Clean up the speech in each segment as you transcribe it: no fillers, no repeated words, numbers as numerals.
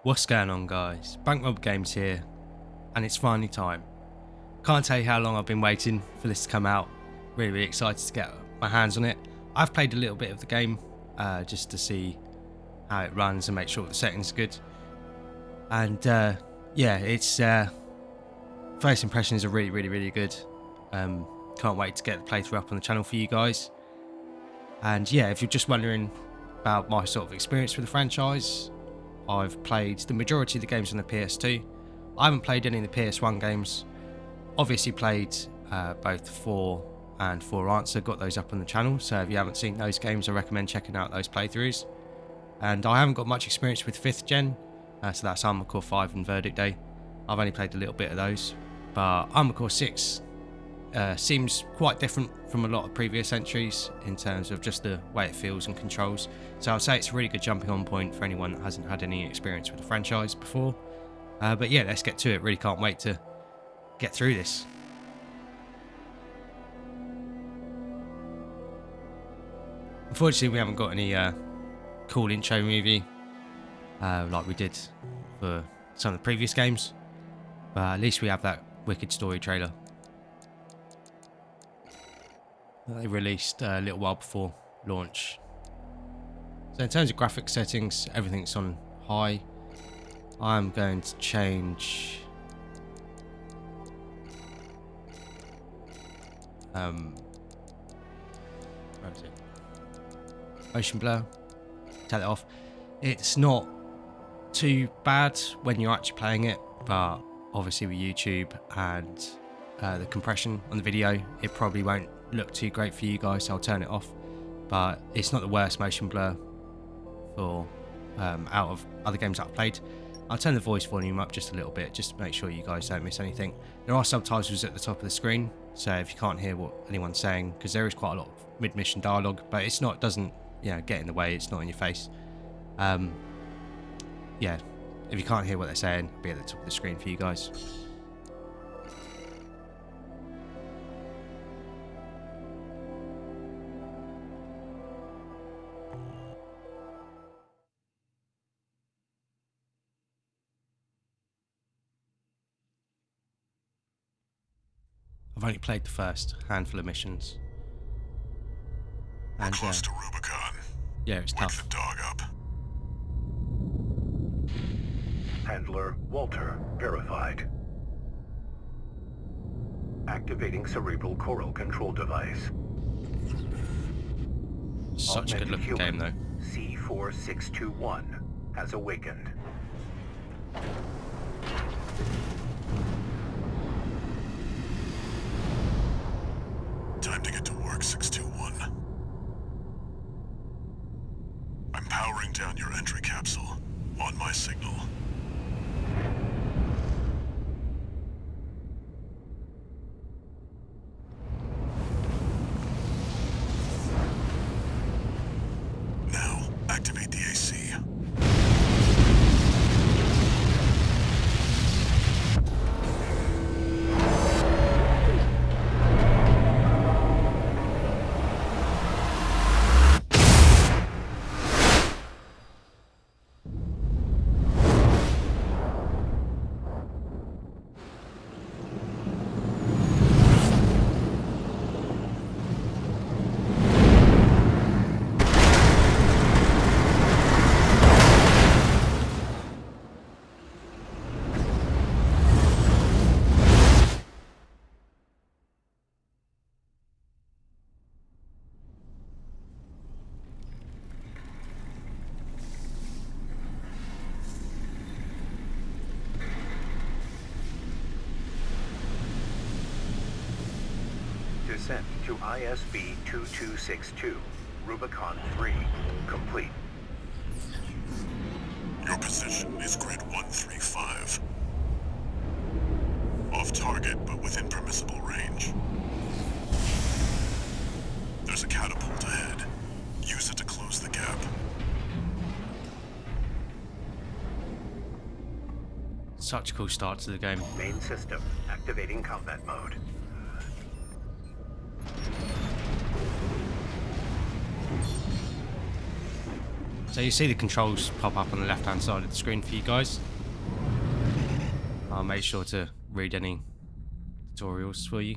What's going on, guys? Bankmob Games here, and it's finally time. Can't tell you how long I've been waiting for this to come out. Really excited to get my hands on it. I've played a little bit of the game just to see how it runs and make sure the settings are good. And yeah, it's first impressions are really good. Can't wait to get the playthrough up on the channel for you guys. And yeah, if you're just wondering about my sort of experience with the franchise, I've played the majority of the games on the PS2. I haven't played any of the PS1 games. Obviously played both 4 and 4 Answer, got those up on the channel, so if you haven't seen those games I recommend checking out those playthroughs. And I haven't got much experience with 5th gen, so that's Armored Core 5 and Verdict Day. I've only played a little bit of those, but Armored Core 6 seems quite different from a lot of previous entries in terms of just the way it feels and controls. So I'd say it's a really good jumping on point for anyone that hasn't had any experience with the franchise before. But yeah, let's get to it. Really can't wait to get through this. Unfortunately, we haven't got any cool intro movie like we did for some of the previous games, but at least we have that wicked story trailer that they released a little while before launch. So in terms of graphic settings, everything's on high. I'm going to change where is it? Motion blur. Tell it off. It's not too bad when you're actually playing it, but obviously with YouTube and the compression on the video, it probably won't look too great for you guys, so I'll turn it off. But it's not the worst motion blur for out of other games that I've played. I'll turn the voice volume up just a little bit, just to make sure you guys don't miss anything. There are subtitles at the top of the screen, so if you can't hear what anyone's saying, because there is quite a lot of mid-mission dialogue, but it's not, doesn't get in the way. It's not in your face. Yeah, if you can't hear what they're saying, it'll be at the top of the screen for you guys. I've only played the first handful of missions. And close to Rubicon. Yeah, it's tough. Wake the dog up. Handler Walter verified. Activating cerebral coral control device. Such a good looking game though. C4621 has awakened. Time to get to work, 621. I'm powering down your entry capsule on my signal. Now, activate the AC. Descent to ISB 2262, Rubicon 3, complete. Your position is grid 135. Off target, but within permissible range. There's a catapult ahead. Use it to close the gap. Such a cool start to the game. Main system activating combat mode. So you see the controls pop up on the left hand side of the screen for you guys. I'll make sure to read any tutorials for you.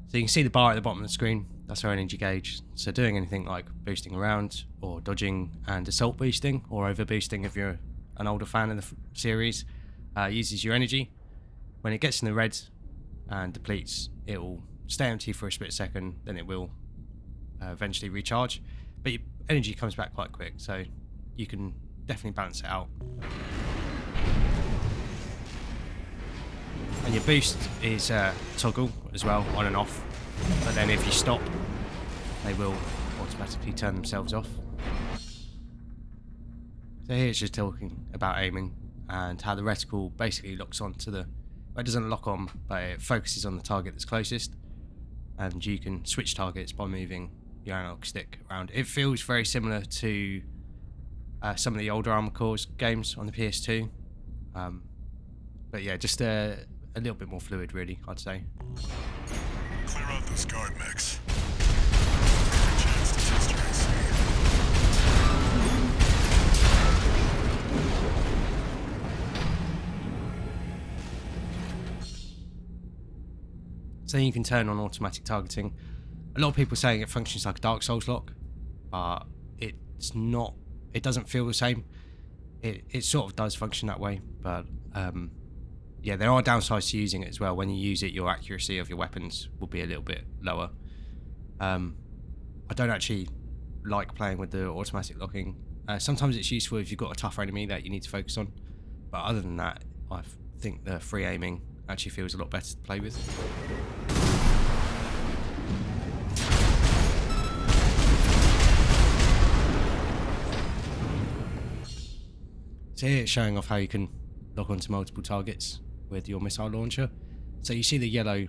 So you can see the bar at the bottom of the screen, that's our energy gauge. So doing anything like boosting around or dodging and assault boosting or over boosting if you're an older fan of the series uses your energy. When it gets in the red and depletes, it will stay empty for a split second, then it will eventually recharge. But your energy comes back quite quick, so you can definitely balance it out. And your boost is toggle as well, on and off. But then if you stop, they will automatically turn themselves off. So here it's just talking about aiming and how the reticle basically locks onto the... Well, it doesn't lock on, but it focuses on the target that's closest. And you can switch targets by moving your analog stick around. It feels very similar to some of the older Armored Core games on the PS2. But yeah, just a little bit more fluid, really, I'd say. Clear out those guard mechs. Chance to test your AC. So you can turn on automatic targeting. A lot of people saying it functions like a Dark Souls lock, but it's not. It doesn't feel the same. It sort of does function that way, but yeah, there are downsides to using it as well. When you use it, your accuracy of your weapons will be a little bit lower. I don't actually like playing with the automatic locking. Sometimes it's useful if you've got a tougher enemy that you need to focus on, but other than that, I think the free aiming actually feels a lot better to play with. So here it's showing off how you can lock onto multiple targets with your missile launcher. So you see the yellow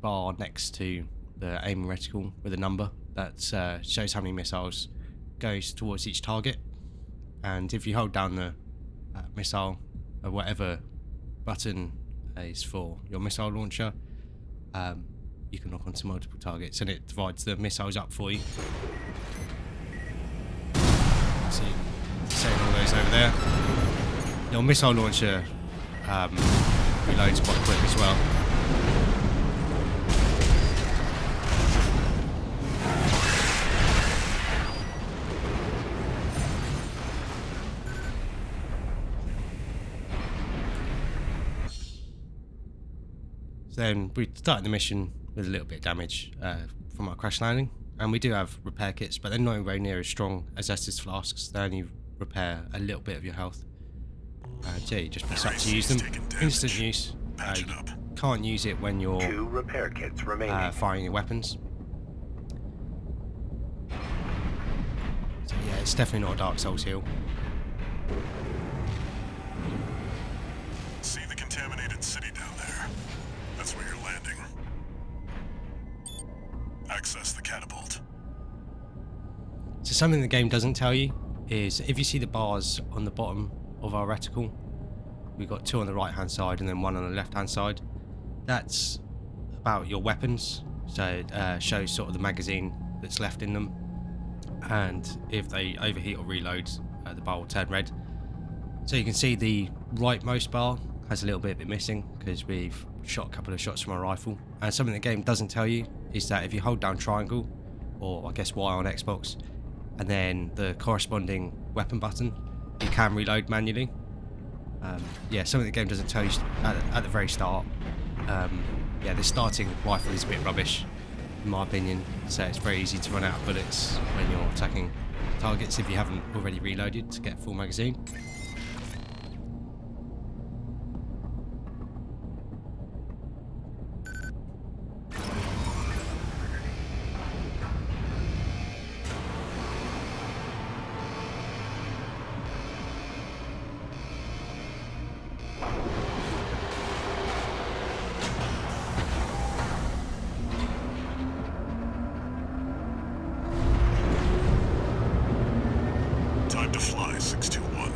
bar next to the aiming reticle with a number that shows how many missiles goes towards each target. And if you hold down the missile or whatever button is for your missile launcher, you can lock onto multiple targets and it divides the missiles up for you. See, setting all those over there. Your missile launcher reloads quite quick as well. So then we started the mission with a little bit of damage from our crash landing, and we do have repair kits, but they're nowhere near as strong as Estus flasks. They only repair a little bit of your health. So yeah, you just press up to use them. Instant use. You can't use it when you're 2 repair kits remaining. firing your weapons. So yeah, it's definitely not a Dark Souls heal. See the contaminated city down there? That's where you're landing. Access the catapult. So something the game doesn't tell you is if you see the bars on the bottom of our reticle, we've got 2 on the right hand side and then 1 on the left hand side. That's about your weapons, so it shows sort of the magazine that's left in them, and if they overheat or reload, the bar will turn red. So you can see the rightmost bar has a little bit of it missing because we've shot a couple of shots from our rifle. And something the game doesn't tell you is that if you hold down triangle, or I guess Y on Xbox, and then the corresponding weapon button, you can reload manually. Yeah, something the game doesn't tell you at the very start. Yeah, the starting rifle is a bit rubbish, in my opinion, so it's very easy to run out of bullets when you're attacking targets if you haven't already reloaded to get a full magazine. Time to fly, 621.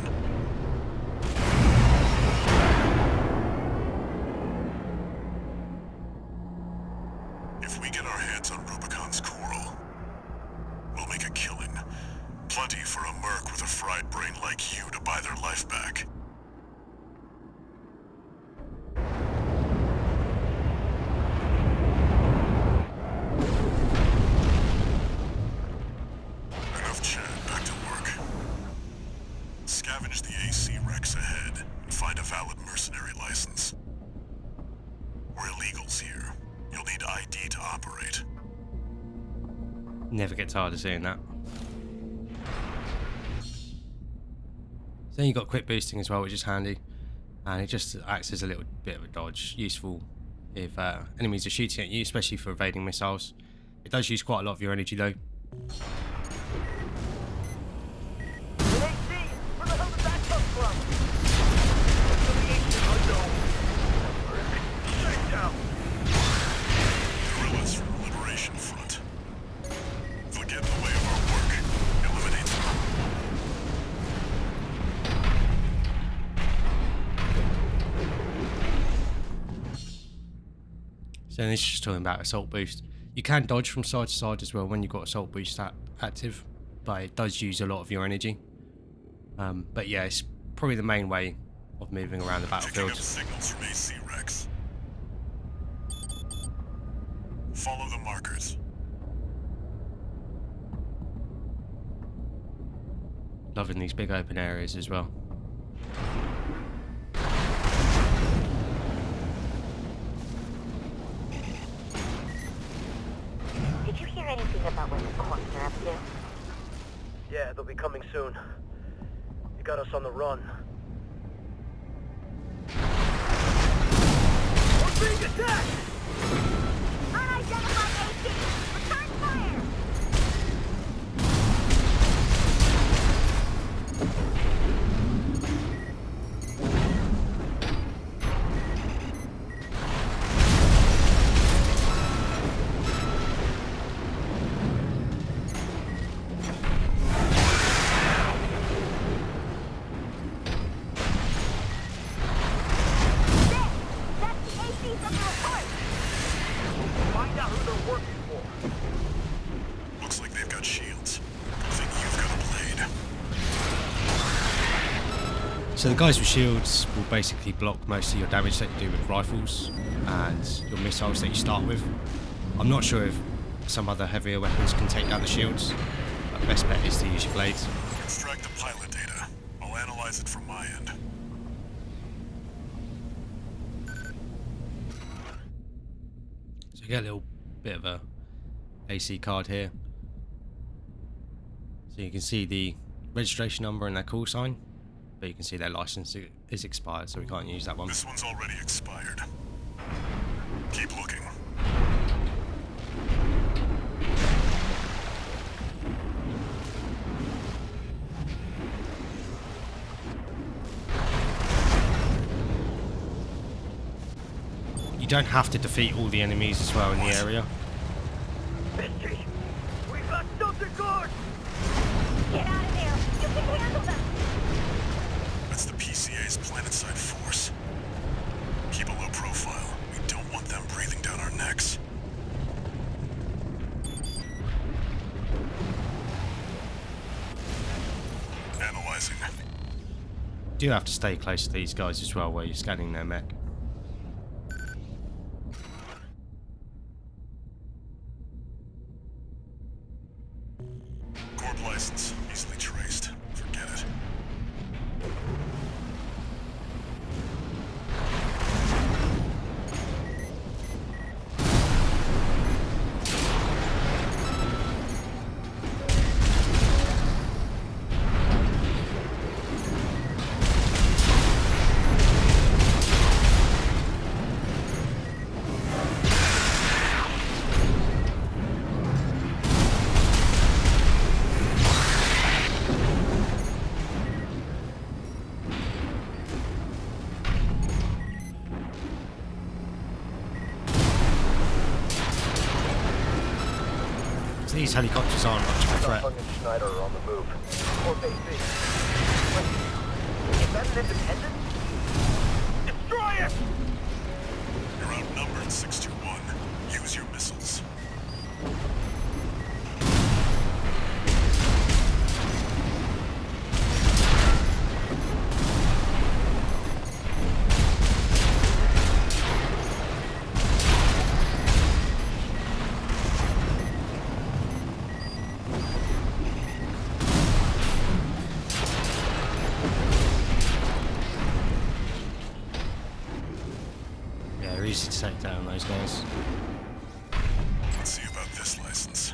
If we get our hands on Rubicon's coral, we'll make a killing. Plus plenty for a merc with a fried brain like you to buy their life back. Enough chat, back to work. Scavenge the AC Rex ahead and find a valid mercenary license. We're illegals here. You'll need ID to operate. Never get tired of seeing that. So then you've got quick boosting as well, which is handy. And it just acts as a little bit of a dodge. Useful if enemies are shooting at you, especially for evading missiles. It does use quite a lot of your energy though. Where the hell did that come from? Shakedown! Guerrillas from the Liberation Front. If they get in the way of our work, eliminate them. So this is just talking about assault boost. You can dodge from side to side as well when you've got assault boost active, but it does use a lot of your energy. But yeah, it's probably the main way of moving around the Picking battlefield. up signals from AC Rex. Follow the markers. Loving these big open areas as well. Did you hear anything about what the corps are up to? Yeah, they'll be coming soon. You got us on the run. We're being attacked! Unidentified AC! Return fire! Find out who they're working for. Looks like they've got shields. Good thing you've got a blade. So the guys with shields will basically block most of your damage that you do with rifles and your missiles that you start with. I'm not sure if some other heavier weapons can take down the shields, but the best bet is to use your blades. Extract the pilot data. I'll analyze it from my end. So you get a little bit of a AC card here. So you can see the registration number and their call sign, but you can see their license is expired, so we can't use that one. This one's already expired. Keep looking. You don't have to defeat all the enemies as well in the area. Misty! We got something good! Get out of there! You can handle them! That's the PCA's planetside force. Keep a low profile. We don't want them breathing down our necks. Analyzing. You do have to stay close to these guys as well while you're scanning their mech. Corp license. Easily traced. Forget it. So these helicopters aren't much of a threat. Hung and Schneider are on the move. Or maybe. Wait, is that an independent? Destroy it! You're outnumbered, 621. Use your missiles. They're easy to take down, those guys. Let's see about this license.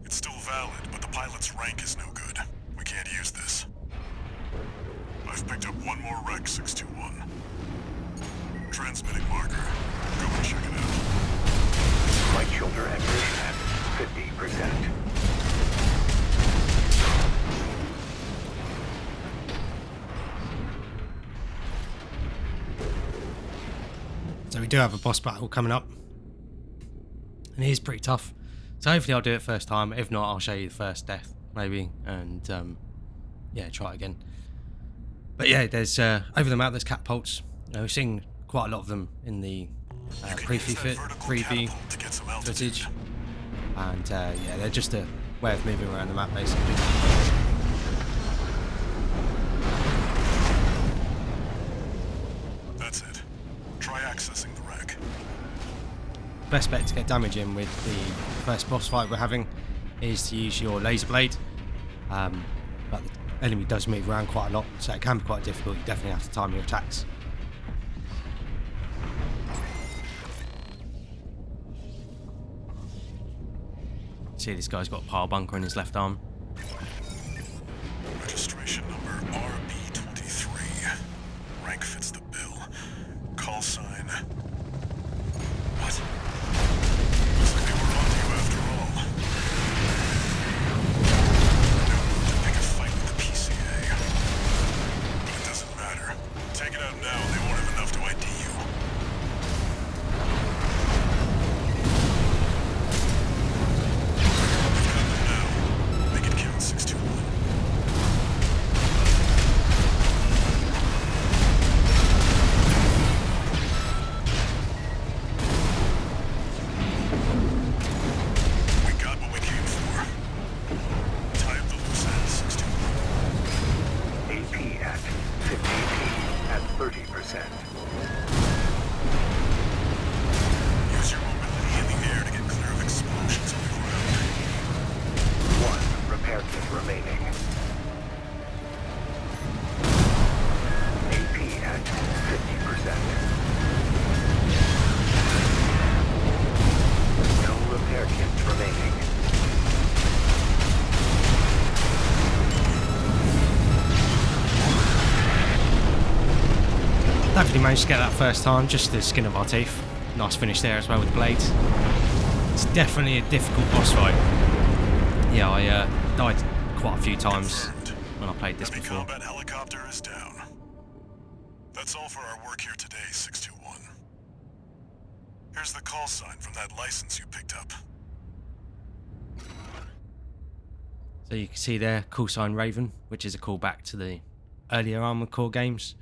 It's still valid, but the pilot's rank is no good. We can't use this. I've picked up one more wreck, 621. Transmitting marker. Go and check it out. Right shoulder activation at 50%. So we do have a boss battle coming up, and it is pretty tough. So hopefully I'll do it first time. If not, I'll show you the first death maybe, and yeah, try it again. But yeah, there's over the map there's catapults. We're seeing quite a lot of them in the preview footage, and yeah, they're just a way of moving around the map basically. That's it. Try accessing the wreck. Best bet to get damage in with the first boss fight we're having is to use your laser blade, but the enemy does move around quite a lot, so it can be quite difficult. You definitely have to time your attacks. See, this guy's got a pile bunker in his left arm. Registration number RB23. Rank fits the bill. Call sign. What? Looks like they were on to you after all. No need to pick a fight with the PCA. But it doesn't matter. Take it out now, they won't have enough to ID you. You've got them now. Make it count, 621. We got what we came for. Tie up the loose ends, 621. AP at 50p at 30%. Use your mobility in the air to get clear of explosions on the ground. 1 repair kit remaining. AP at 50%. No repair kits remaining. Definitely managed to get that first time, just the skin of our teeth. Nice finish there as well with the blades. It's definitely a difficult boss fight. Yeah, I died quite a few times Confirmed. when I played this Heavy before. combat helicopter is down. That's all for our work here today, 621. Here's the call sign from that license you picked up. So you can see there, call sign Raven, which is a callback to the earlier Armored Core games.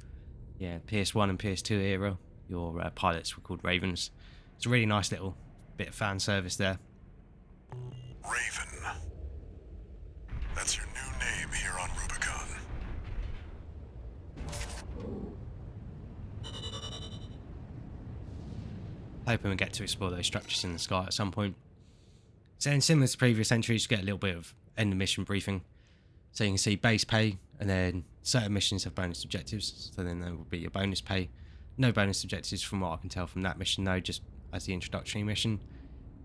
Yeah, PS1 and PS2 era, your pilots were called Ravens. It's a really nice little bit of fan service there. Raven. That's your new name here on Rubicon. Hoping we get to explore those structures in the sky at some point. So in similar to previous entries, you get a little bit of end of mission briefing. So you can see base pay, and then certain missions have bonus objectives, so then there will be your bonus pay. No bonus objectives from what I can tell from that mission though, just as the introductory mission.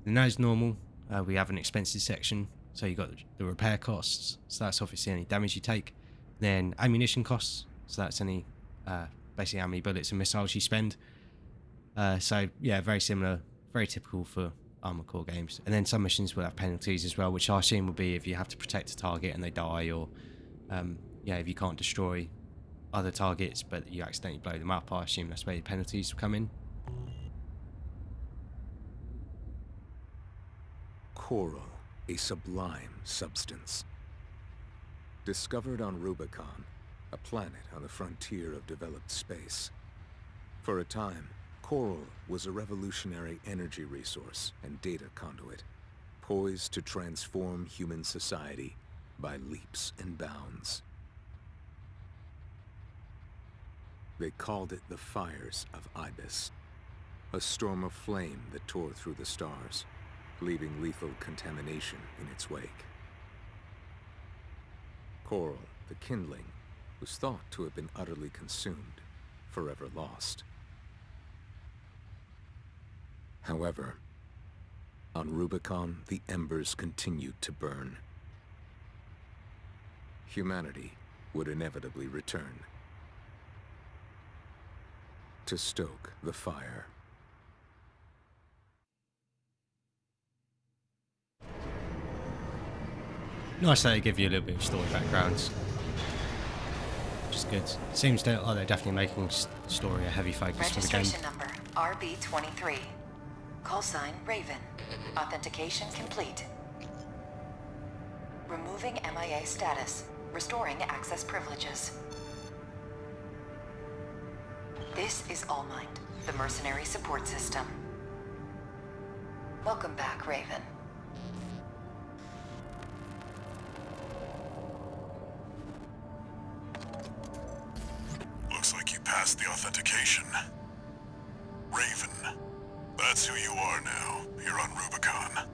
Then as normal, we have an expenses section, so you've got the repair costs, so that's obviously any damage you take. Then ammunition costs, so that's any basically how many bullets and missiles you spend. So yeah, very similar, very typical for Armored Core games. And then some missions will have penalties as well, which I assume will be if you have to protect a target and they die, or yeah, if you can't destroy other targets but you accidentally blow them up. I assume that's where your penalties will come in. Coral, a sublime substance. Discovered on Rubicon, a planet on the frontier of developed space. For a time, coral was a revolutionary energy resource and data conduit, poised to transform human society by leaps and bounds. They called it the Fires of Ibis, a storm of flame that tore through the stars, leaving lethal contamination in its wake. Coral, the kindling, was thought to have been utterly consumed, forever lost. However, on Rubicon, the embers continued to burn. Humanity would inevitably return to stoke the fire. Nice that they give you a little bit of story backgrounds, which is good. Seems they're definitely making story a heavy focus for the game. Registration number RB23. Call sign Raven. Authentication complete. Removing MIA status. Restoring access privileges. This is Allmind, the mercenary support system. Welcome back, Raven. Looks like you passed the authentication. Raven, that's who you are now, here on Rubicon.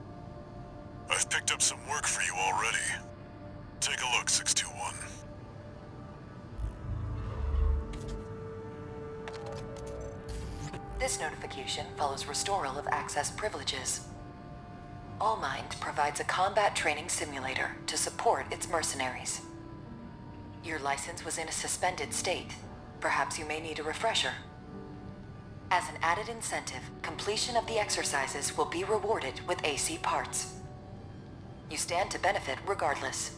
I've picked up some work for you already. Take a look, 621. This notification follows restoral of access privileges. Allmind provides a combat training simulator to support its mercenaries. Your license was in a suspended state. Perhaps you may need a refresher. As an added incentive, completion of the exercises will be rewarded with AC parts. You stand to benefit regardless.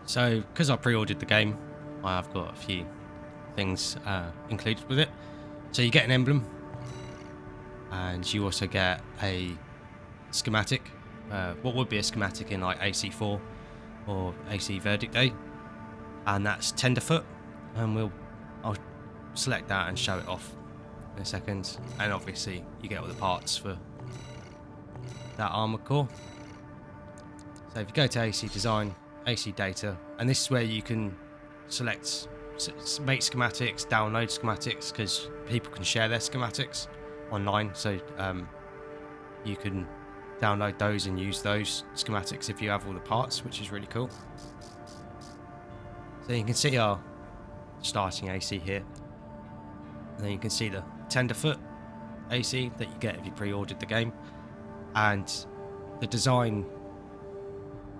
So, because I pre-ordered the game, I've got a few things included with it. So you get an emblem, and you also get a schematic. What would be a schematic in like AC4 or AC Verdict Day, and that's Tenderfoot. And I'll select that and show it off in a second. And obviously, you get all the parts for that armor core. So if you go to AC Design, AC Data, and this is where you can select, make schematics, download schematics, because people can share their schematics online, so you can download those and use those schematics if you have all the parts, which is really cool. So you can see our starting AC here, and then you can see the Tenderfoot AC that you get if you pre-ordered the game, and the design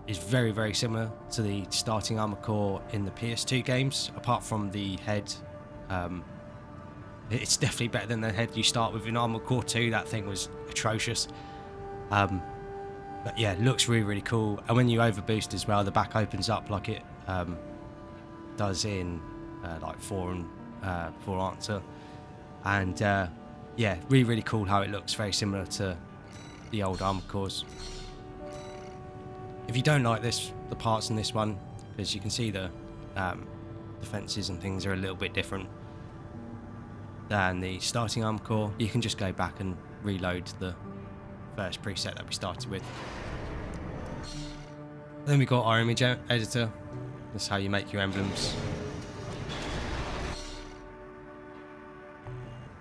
is very, very similar to the starting armor core in the PS2 games, apart from the head. It's definitely better than the head you start with in Armored Core 2. That thing was atrocious. But yeah, it looks really, really cool. And when you overboost as well, the back opens up like it does in like 4 Answer. And yeah, really, really cool how it looks, very similar to the old Armored Cores. If you don't like the parts in this one, because you can see the defences and things are a little bit different than the starting armor core, you can just go back and reload the first preset that we started with. Then we got our image editor. That's how you make your emblems.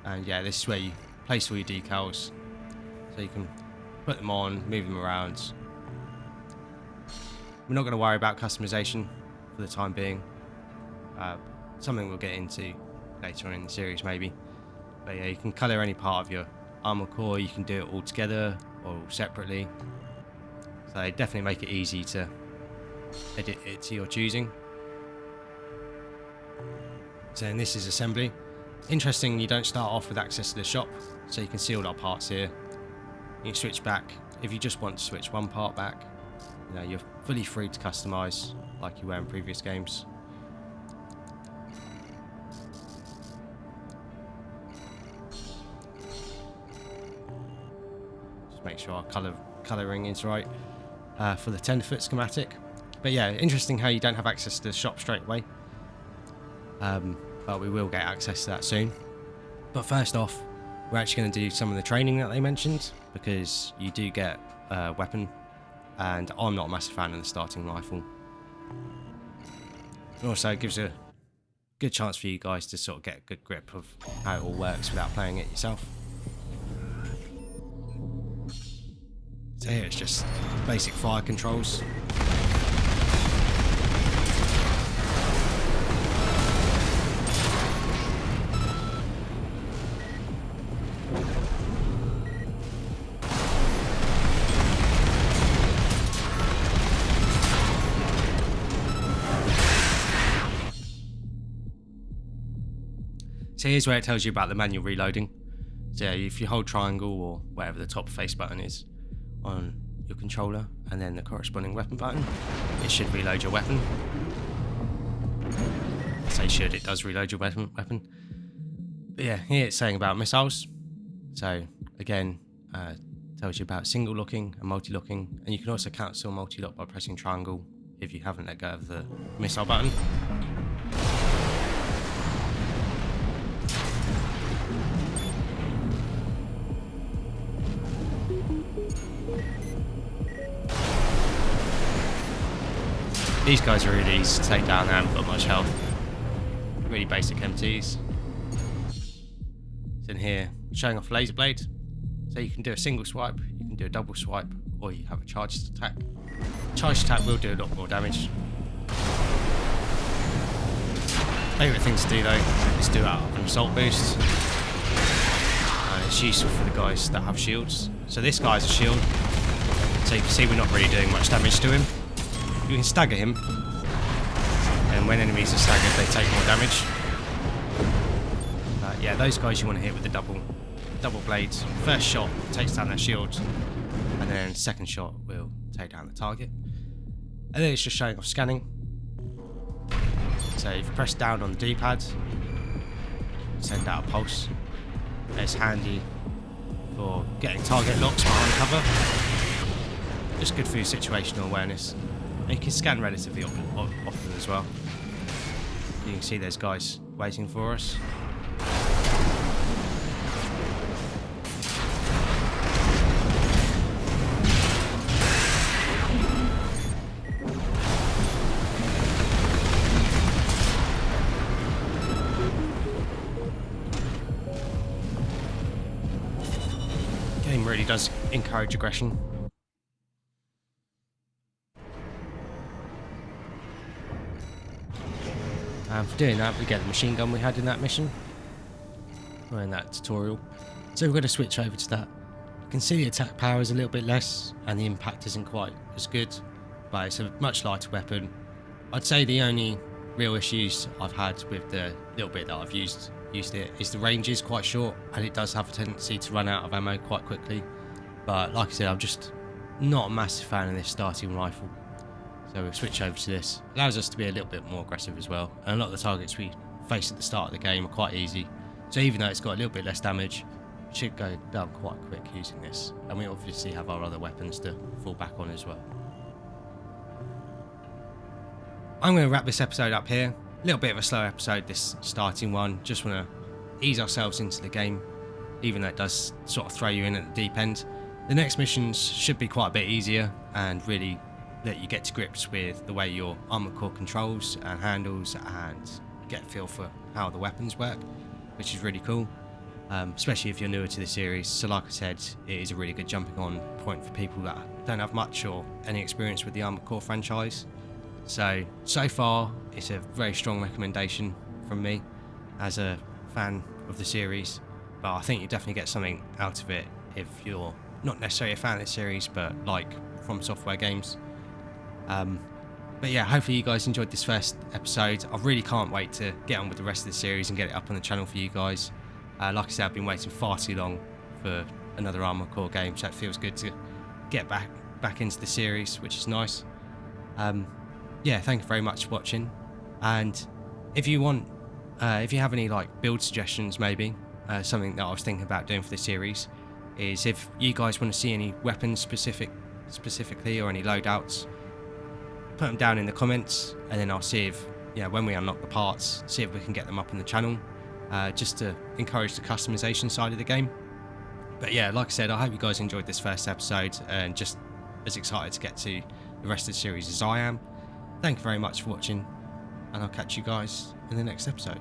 And yeah, this is where you place all your decals, so you can put them on, move them around. We're not going to worry about customization for the time being. Something we'll get into later on in the series maybe. But yeah, you can colour any part of your armor core, you can do it all together or separately. So they definitely make it easy to edit it to your choosing. So then this is assembly. Interesting, you don't start off with access to the shop, so you can see all our parts here. You can switch back if you just want to switch one part back. You know, you're fully free to customize like you were in previous games. Just make sure our colouring is right for the Tenderfoot schematic. But yeah, interesting how you don't have access to the shop straight away. But we will get access to that soon. But first off, we're actually going to do some of the training that they mentioned, because you do get a weapon. And I'm not a massive fan of the starting rifle. And also, it gives a good chance for you guys to sort of get a good grip of how it all works without playing it yourself. So here it's just basic fire controls. So here's where it tells you about the manual reloading. So if you hold triangle or whatever the top face button is on your controller and then the corresponding weapon button, it should reload your weapon. I say should, it does reload your weapon. But yeah, here it's saying about missiles. So again, tells you about single locking and multi-locking, and you can also cancel multi-lock by pressing triangle if you haven't let go of the missile button. These guys are really easy to take down, they haven't got much health. Really basic MTs. It's in here, showing off laser blade. So you can do a single swipe, you can do a double swipe, or you have a charged attack. Charged attack will do a lot more damage. Favourite thing to do though is do out an assault boost. And it's useful for the guys that have shields. So this guy's a shield. So you can see we're not really doing much damage to him. You can stagger him, and when enemies are staggered they take more damage. But yeah, those guys you want to hit with the double blades. First shot takes down their shield, and then second shot will take down the target. And then it's just showing off scanning. So if you press down on the D-pad, send out a pulse. It's handy for getting target locks behind cover. Just good for your situational awareness. And you can scan relatively often as well. You can see there's guys waiting for us. Game really does encourage aggression. And for doing that, we get the machine gun we had in that mission, or in that tutorial. So we're going to switch over to that. You can see the attack power is a little bit less, and the impact isn't quite as good, but it's a much lighter weapon. I'd say the only real issues I've had with the little bit that I've used it is the range is quite short, and it does have a tendency to run out of ammo quite quickly. But like I said, I'm just not a massive fan of this starting rifle. So we'll switch over to this. Allows us to be a little bit more aggressive as well. And a lot of the targets we face at the start of the game are quite easy. So even though it's got a little bit less damage, it should go down quite quick using this. And we obviously have our other weapons to fall back on as well. I'm going to wrap this episode up here. A little bit of a slow episode, this starting one. Just want to ease ourselves into the game, even though it does sort of throw you in at the deep end. The next missions should be quite a bit easier and really let you get to grips with the way your armored core controls and handles and get a feel for how the weapons work, which is really cool, especially if you're newer to the series. So like I said, it is a really good jumping on point for people that don't have much or any experience with the armored core franchise. So far it's a very strong recommendation from me as a fan of the series, but I think you definitely get something out of it if you're not necessarily a fan of the series but like FromSoftware games. But yeah, hopefully you guys enjoyed this first episode. I really can't wait to get on with the rest of the series and get it up on the channel for you guys. Like I said, I've been waiting far too long for another Armored Core game, so it feels good to get back into the series, which is nice. Yeah, thank you very much for watching. And if you want, if you have any like build suggestions, maybe something that I was thinking about doing for the series is if you guys want to see any weapons specifically or any loadouts, put them down in the comments, and then I'll see if, when we unlock the parts, see if we can get them up on the channel, just to encourage the customization side of the game. But yeah, like I said, I hope you guys enjoyed this first episode and just as excited to get to the rest of the series as I am. Thank you very much for watching, and I'll catch you guys in the next episode.